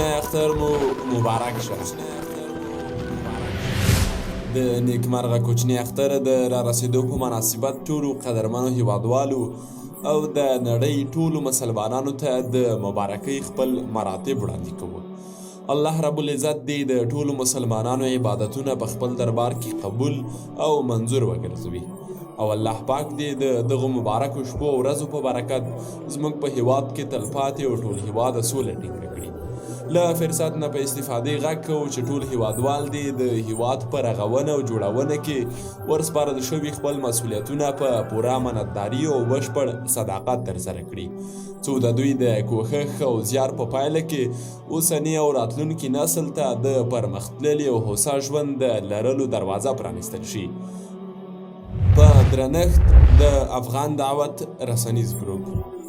کوچنی اختر مو مبارک شه. د نیکمرغه کوچني اختر د را رسیدو په مناسبت ټولو قدرمنو هیوادوالو او د نړۍ ټولو مسلمانانو ته د مبارکۍ خپل مراتب وړاندې کوو. الله رب العزت دې د ټولو مسلمانانو عبادتونه په خپل دربار کې قبول او منظور وګرځوي او الله پاک دې د دغو مبارکو شپو او ورځو په برکت زموږ په هیواد کې تلپاتې او ټول هیواد سوله ټینګه کړي. له فرصت نه په استفادې غږ کوو چې ټول هیوادوال دې د هیواد په رغونه او جوړونه کې ورسپارل شوي خپل مسؤلیتونه په پوره امانتداري او بشپړ صداقت ترسره کړي، څو د دوی د کوښښ او زیار په پایله کې اوسني او راتلونکي نسل ته د پرمختللي او هوسا ژوند د لرلو دروازه پرانیستل شي. په درنښت د افغان دعوت رسنیز ګروپ.